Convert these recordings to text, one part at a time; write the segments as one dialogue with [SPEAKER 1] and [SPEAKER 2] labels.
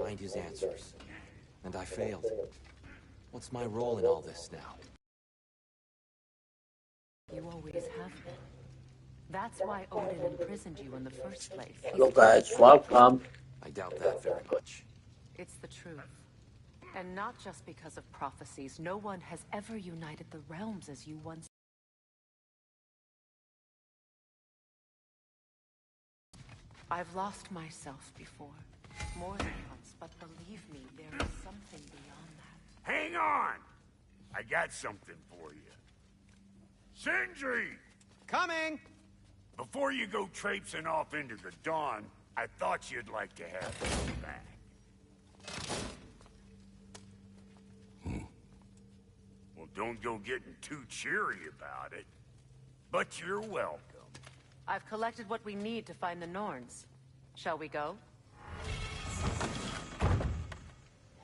[SPEAKER 1] find his answers. And I failed. What's my role in all this now?
[SPEAKER 2] You always have been. That's why Odin imprisoned you in the first place.
[SPEAKER 3] Hello guys, welcome.
[SPEAKER 1] I doubt that very much.
[SPEAKER 2] It's the truth. And not just because of prophecies. No one has ever united the realms as you once. I've lost myself before. More than once, but believe me, there is something beyond that.
[SPEAKER 4] Hang on! I got something for you. Sindri!
[SPEAKER 5] Coming!
[SPEAKER 4] Before you go traipsing off into the dawn, I thought you'd like to have this back. Well, don't go getting too cheery about it. But you're welcome.
[SPEAKER 2] I've collected what we need to find the Norns. Shall we go?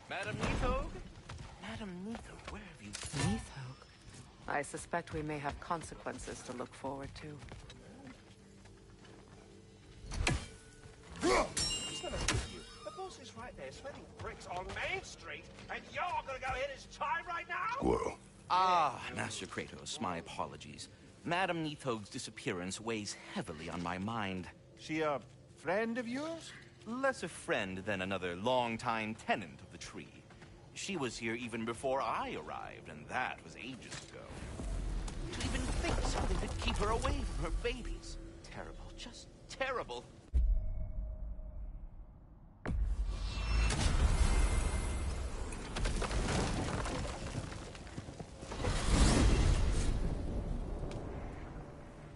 [SPEAKER 5] Madam Nithog? Madam Nithog, where have you...
[SPEAKER 2] Nithog? I suspect we may have consequences to look forward to.
[SPEAKER 5] It's not a good you. The boss is right there, sweating bricks on Main Street, and you're gonna go hit his time right now?
[SPEAKER 6] Squirrel.
[SPEAKER 7] Ah, Master Kratos, my apologies. Madam Nithog's disappearance weighs heavily on my mind.
[SPEAKER 5] She a friend of yours?
[SPEAKER 7] Less a friend than another longtime tenant of the tree. She was here even before I arrived, and that was ages ago. To even think something could keep her away from her babies. Terrible, just terrible.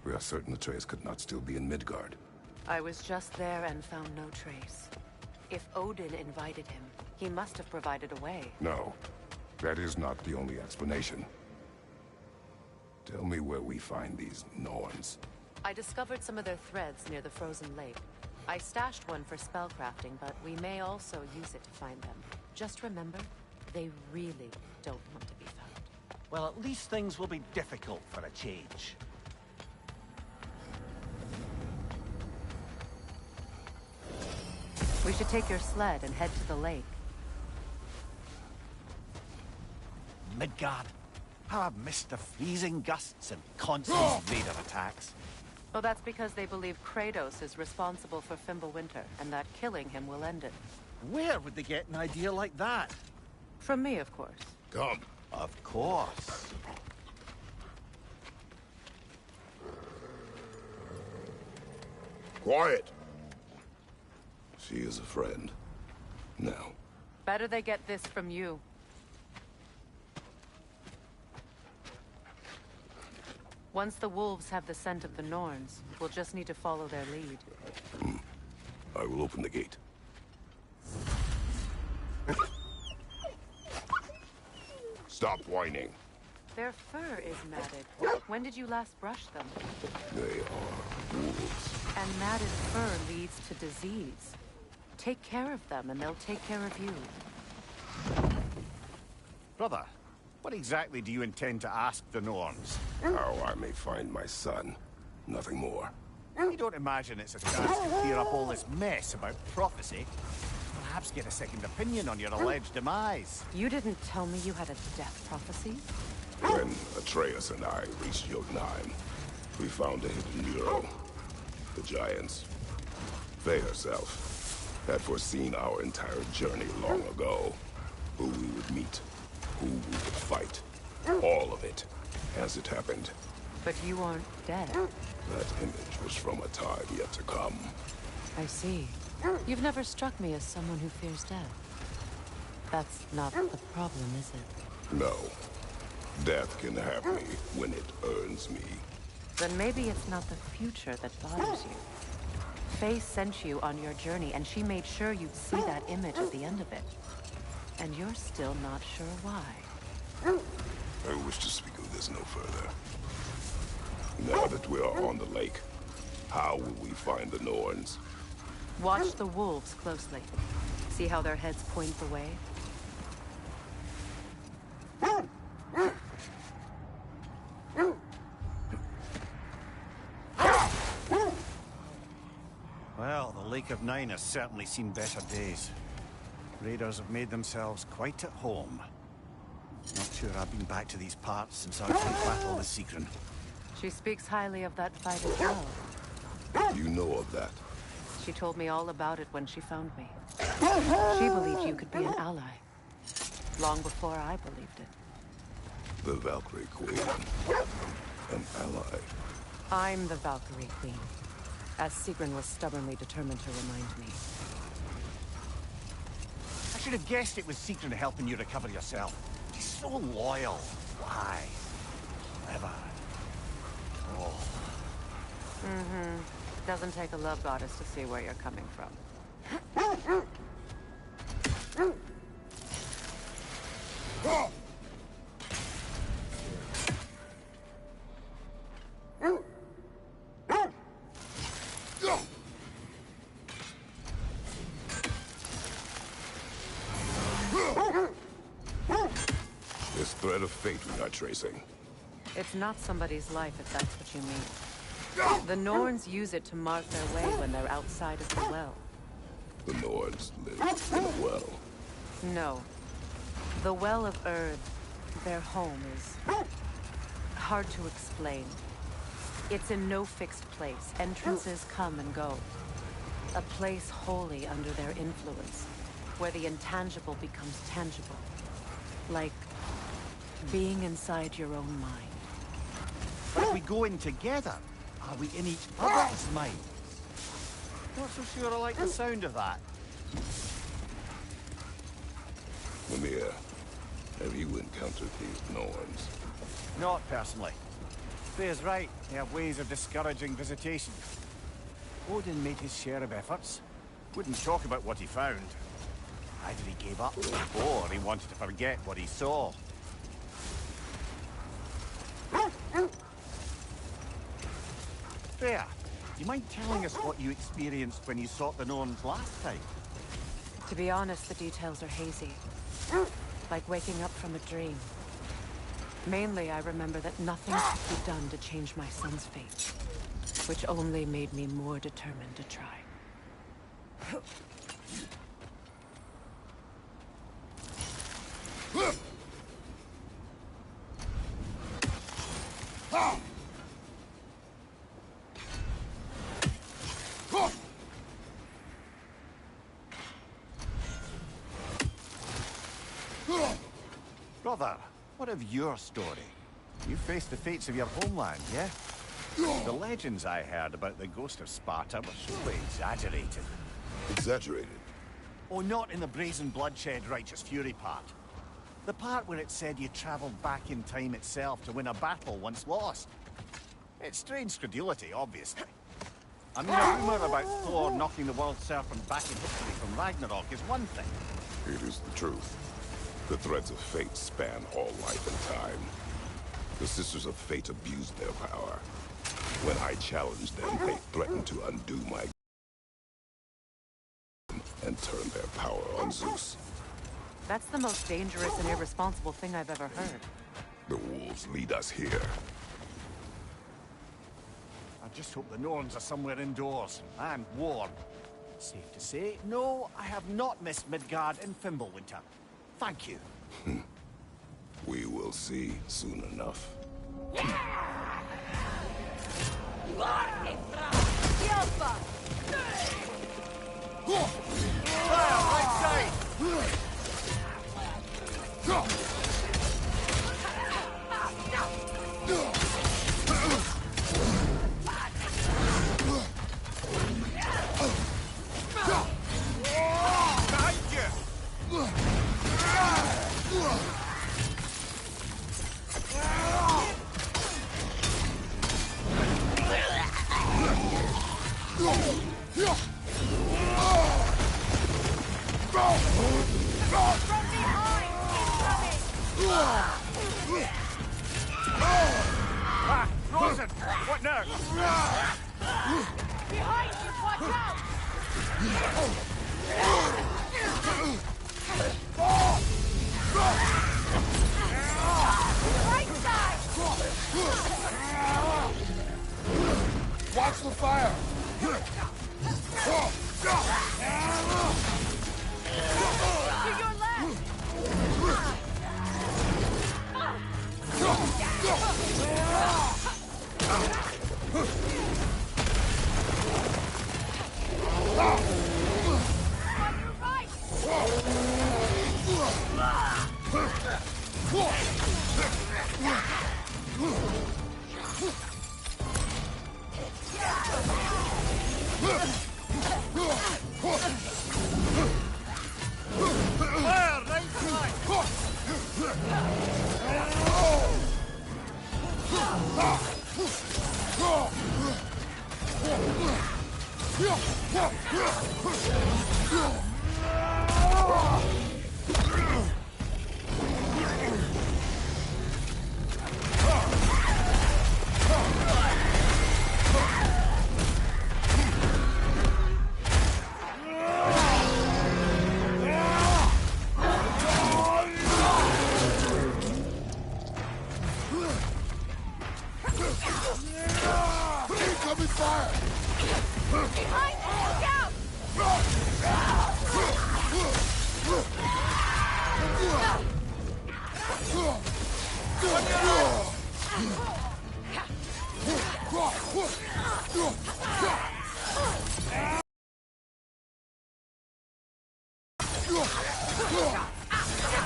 [SPEAKER 6] We are certain Atreus could not still be in Midgard.
[SPEAKER 2] I was just there and found no trace. If Odin invited him, he must have provided a way.
[SPEAKER 6] No, that is not the only explanation. Tell me where we find these Norns.
[SPEAKER 2] I discovered some of their threads near the frozen lake. I stashed one for spellcrafting, but we may also use it to find them. Just remember, they really don't want to be found.
[SPEAKER 5] Well, at least things will be difficult for a change.
[SPEAKER 2] We should take your sled and head to the lake.
[SPEAKER 5] Midgard. How I've missed the freezing gusts and constant raider attacks.
[SPEAKER 2] Well, that's because they believe Kratos is responsible for Fimbulwinter, and that killing him will end it.
[SPEAKER 5] Where would they get an idea like that?
[SPEAKER 2] From me, of course.
[SPEAKER 6] Come.
[SPEAKER 5] Of course.
[SPEAKER 6] Quiet. She is a friend. Now.
[SPEAKER 2] Better they get this from you. Once the wolves have the scent of the Norns, we'll just need to follow their lead.
[SPEAKER 6] I will open the gate. Stop whining.
[SPEAKER 2] Their fur is matted. When did you last brush them?
[SPEAKER 6] They are wolves.
[SPEAKER 2] And matted fur leads to disease. Take care of them, and they'll take care of you.
[SPEAKER 5] Brother, what exactly do you intend to ask the Norns?
[SPEAKER 6] How I may find my son. Nothing more.
[SPEAKER 5] You don't imagine it's a chance to clear up all this mess about prophecy? Perhaps get a second opinion on your alleged demise.
[SPEAKER 2] You didn't tell me you had a death prophecy?
[SPEAKER 6] When Atreus and I reached Jotunheim, we found a hidden mural. The giants, they herself, had foreseen our entire journey long ago. Who we would meet, who we would fight. All of it, as it happened.
[SPEAKER 2] But you aren't dead.
[SPEAKER 6] That image was from a time yet to come.
[SPEAKER 2] I see. You've never struck me as someone who fears death. That's not the problem, is it?
[SPEAKER 6] No. Death can have me when it earns me.
[SPEAKER 2] Then maybe it's not the future that bothers you. Faye sent you on your journey, and she made sure you'd see that image at the end of it. And you're still not sure why.
[SPEAKER 6] I wish to speak of this no further. Now that we are on the lake, how will we find the Norns?
[SPEAKER 2] Watch the wolves closely. See how their heads point the way?
[SPEAKER 5] Well, the Lake of Nine has certainly seen better days. Raiders have made themselves quite at home. Not sure I've been back to these parts since our great battle with Sigrun.
[SPEAKER 2] She speaks highly of that fight as well.
[SPEAKER 6] You know of that?
[SPEAKER 2] She told me all about it when she found me. She believed you could be an ally. Long before I believed it.
[SPEAKER 6] The Valkyrie Queen. An ally.
[SPEAKER 2] I'm the Valkyrie Queen, as Sigrun was stubbornly determined to remind me.
[SPEAKER 5] I should have guessed it was Sigrun helping you recover yourself. She's so loyal. Why? Ever. Oh.
[SPEAKER 2] Mm-hmm. Doesn't take a love goddess to see where you're coming from.
[SPEAKER 6] This thread of fate we are tracing.
[SPEAKER 2] It's not somebody's life, if that's what you mean. The Norns use it to mark their way when they're outside of the well.
[SPEAKER 6] The Nords live in a well.
[SPEAKER 2] No. The Well of Erd, their home, is hard to explain. It's in no fixed place. Entrances come and go. A place wholly under their influence, where the intangible becomes tangible. Like being inside your own mind.
[SPEAKER 5] But if we go in together, are we in each other's minds? Not so sure I like the sound of that.
[SPEAKER 6] Mimir, have you encountered these Norns?
[SPEAKER 5] Not personally. Freya's right. They have ways of discouraging visitation. Odin made his share of efforts. Wouldn't talk about what he found. Either he gave up, or he wanted to forget what he saw. Freya, do you mind telling us what you experienced when you sought the Norns last time?
[SPEAKER 2] To be honest, the details are hazy. Like waking up from a dream. Mainly, I remember that nothing could be done to change my son's fate. Which only made me more determined to try.
[SPEAKER 5] Brother, what of your story? You faced the fates of your homeland, yeah? The legends I heard about the ghost of Sparta were surely exaggerated.
[SPEAKER 6] Exaggerated?
[SPEAKER 5] Oh, not in the brazen bloodshed righteous fury part. The part where it said you traveled back in time itself to win a battle once lost. It's strange credulity, obviously. I mean, a rumor about Thor knocking the world serpent back in history from Ragnarok is one thing.
[SPEAKER 6] It is the truth. The threads of fate span all life and time. The Sisters of Fate abused their power. When I challenged them, they threatened to undo my and turn their power on Zeus.
[SPEAKER 2] That's the most dangerous and irresponsible thing I've ever heard.
[SPEAKER 6] The wolves lead us here.
[SPEAKER 5] I just hope the Norns are somewhere indoors and warm. Safe to say, no, I have not missed Midgard and Fimbulwinter. Thank you.
[SPEAKER 6] We will see soon enough.
[SPEAKER 5] Fire, right side! Behind you! Ah, Rosen! What now?
[SPEAKER 8] Behind you! Watch out! Right side!
[SPEAKER 6] Watch the fire! Incoming fire!
[SPEAKER 8] Behind! Look out!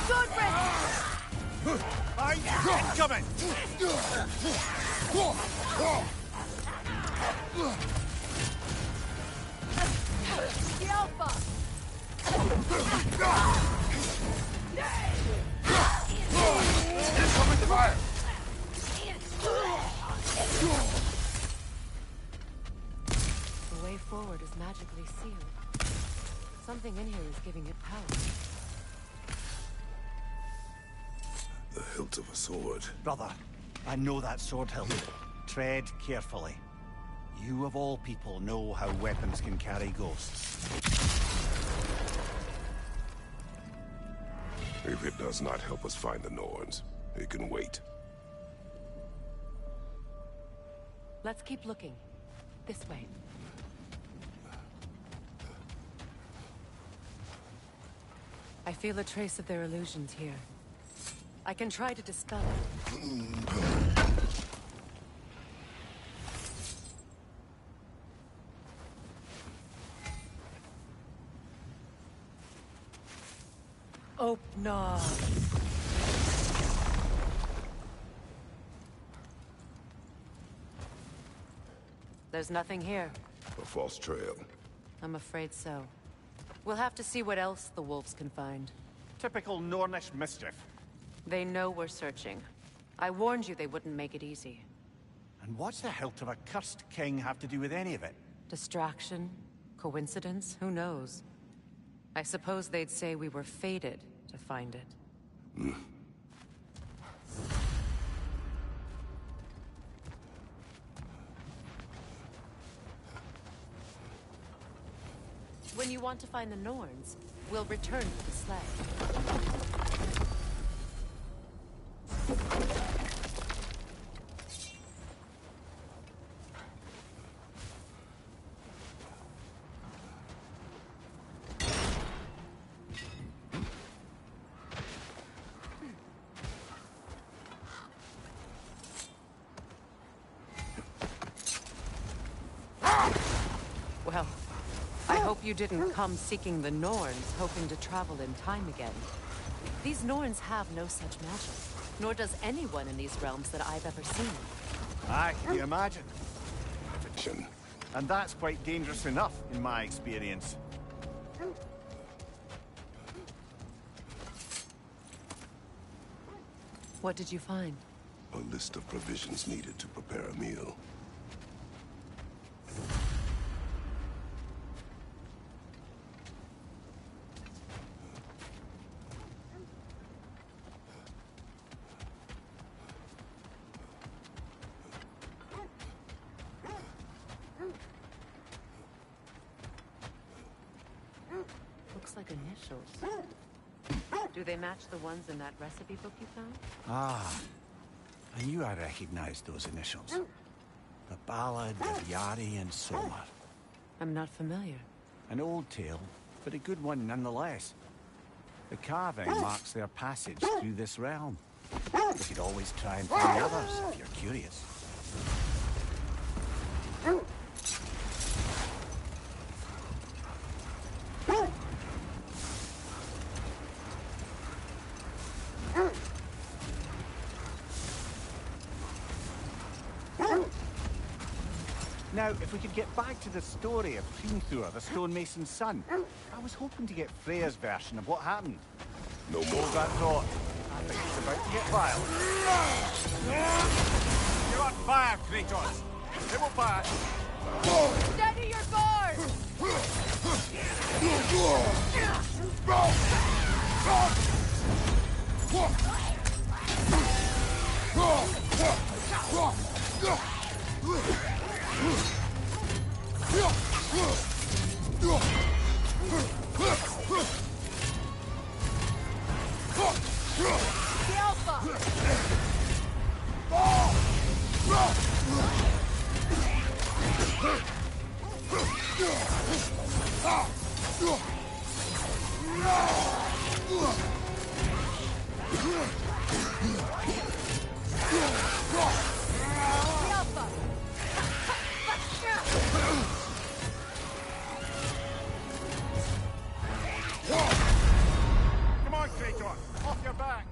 [SPEAKER 8] Sword break!
[SPEAKER 5] Incoming!
[SPEAKER 8] The Alpha!
[SPEAKER 6] Incoming fire!
[SPEAKER 2] The way forward is magically sealed. Something in here is giving it power.
[SPEAKER 6] The hilt of a sword.
[SPEAKER 5] Brother, I know that sword hilt. Tread carefully. You of all people know how weapons can carry ghosts.
[SPEAKER 6] If it does not help us find the Norns, it can wait.
[SPEAKER 2] Let's keep looking. This way. I feel a trace of their illusions here. I can try to dispel it. Oh, no. There's nothing here.
[SPEAKER 6] A false trail.
[SPEAKER 2] I'm afraid so. We'll have to see what else the wolves can find.
[SPEAKER 5] Typical Nornish mischief.
[SPEAKER 2] They know we're searching. I warned you they wouldn't make it easy.
[SPEAKER 5] And what's the hilt of a cursed king have to do with any of it?
[SPEAKER 2] Distraction? Coincidence? Who knows? I suppose they'd say we were fated to find it. When you want to find the Norns, we'll return to the sleigh. Well, I hope you didn't come seeking the Norns, hoping to travel in time again. These Norns have no such magic, nor does anyone in these realms that I've ever seen.
[SPEAKER 5] Aye, you imagine.
[SPEAKER 6] Fiction.
[SPEAKER 5] And that's quite dangerous enough, in my experience.
[SPEAKER 2] What did you find?
[SPEAKER 6] A list of provisions needed to prepare a meal.
[SPEAKER 2] Looks like initials. Do they match the ones in that recipe book you found?
[SPEAKER 5] Ah, I knew I recognized those initials. The Ballad of Yari and Somar.
[SPEAKER 2] I'm not familiar.
[SPEAKER 5] An old tale, but a good one nonetheless. The carving marks their passage through this realm. You could always try and find others if you're curious. Now, if we could get back to the story of Hrimthur, the stonemason's son, I was hoping to get Freya's version of what happened.
[SPEAKER 6] No more.
[SPEAKER 5] Hold that thought. I think it's about to get violent. You're on fire, Kratos! They will fire!
[SPEAKER 8] Steady your guard! The Alpha! The Alpha!
[SPEAKER 5] Come on, Kratos! Off your back!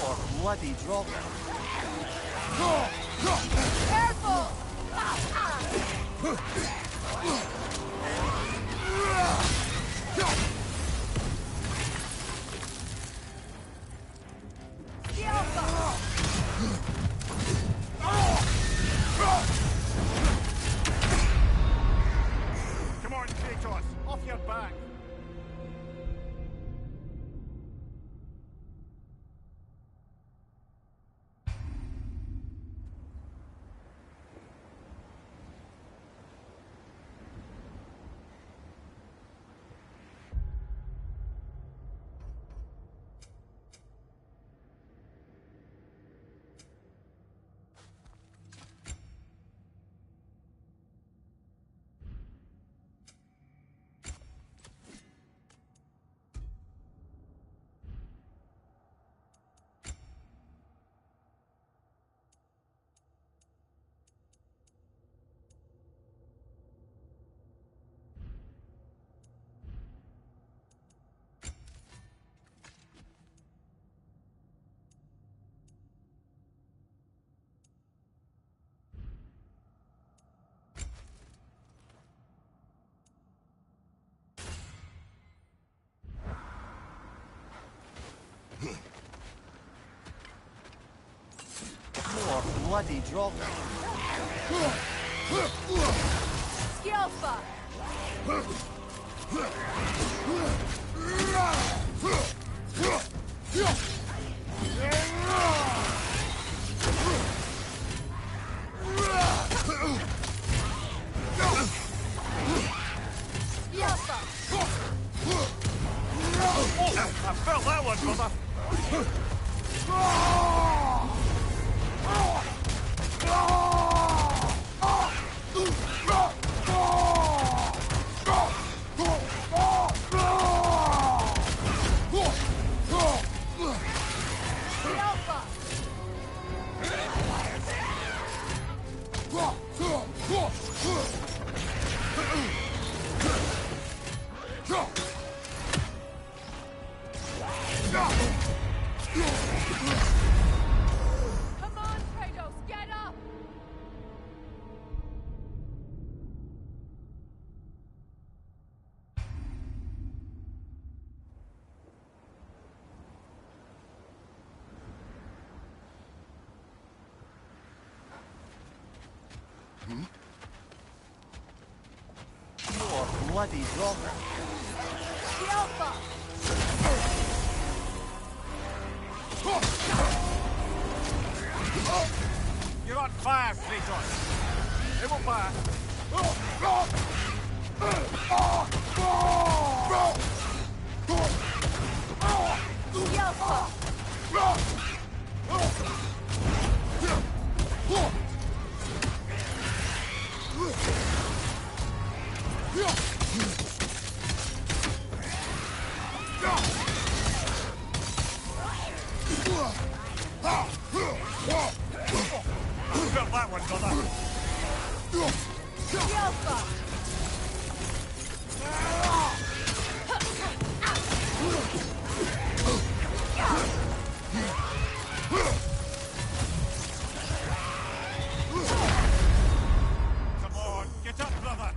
[SPEAKER 5] More bloody drop.
[SPEAKER 8] Careful! The Alpha!
[SPEAKER 5] Come on, Kratos! Off your back! More bloody drop.
[SPEAKER 8] The Alpha! The Alpha!
[SPEAKER 5] I felt that one, brother!
[SPEAKER 8] Come on, Kratos, get up!
[SPEAKER 5] More bloody rocker.
[SPEAKER 8] Alpha!
[SPEAKER 5] You're on fire, Kratos. It won't fire.
[SPEAKER 8] Alpha!
[SPEAKER 5] Got that one, brother.
[SPEAKER 8] Alpha!
[SPEAKER 5] Come on, get up, brother.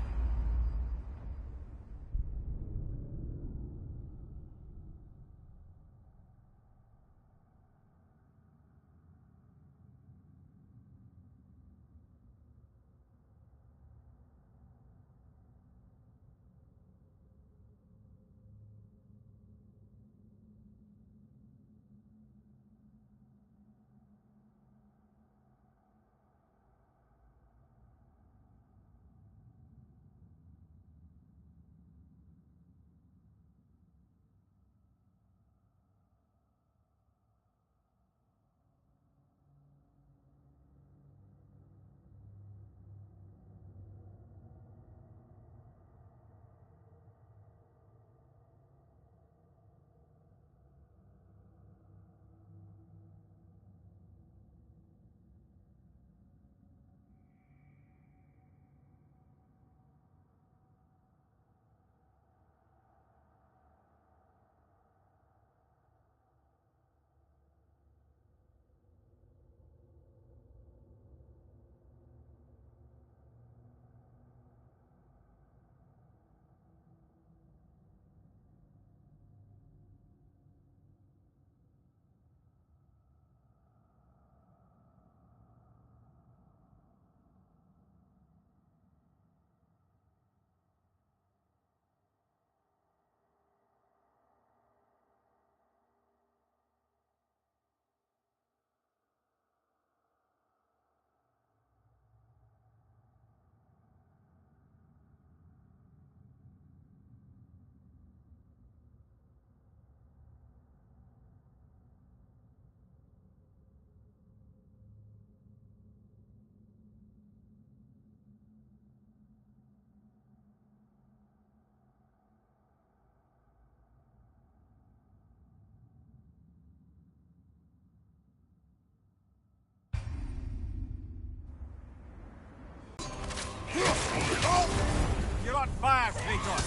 [SPEAKER 5] You're on fire, Kratos.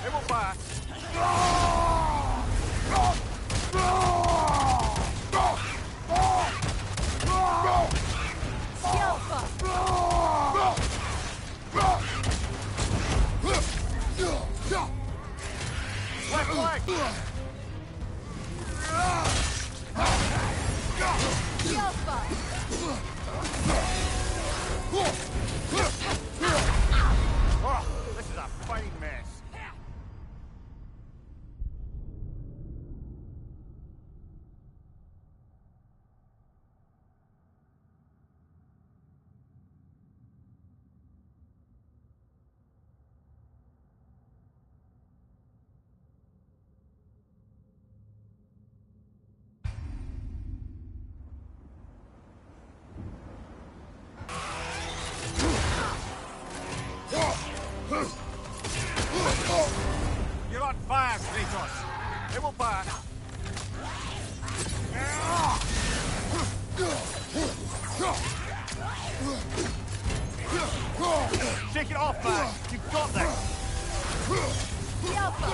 [SPEAKER 5] It won't fire. Left leg. Oh, this is a fine mess. off, man! You've got this!
[SPEAKER 8] The Alpha!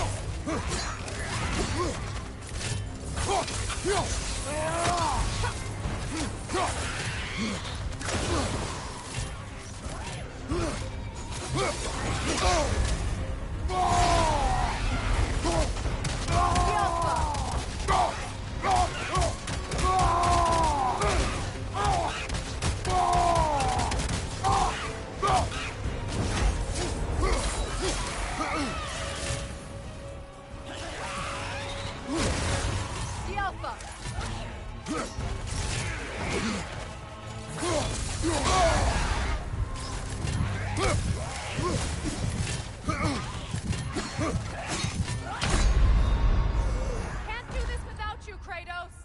[SPEAKER 8] The Alpha! Can't do this without you, Kratos!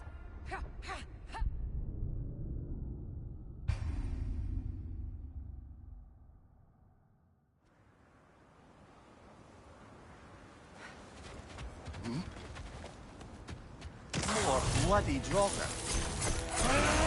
[SPEAKER 5] More bloody Draugr.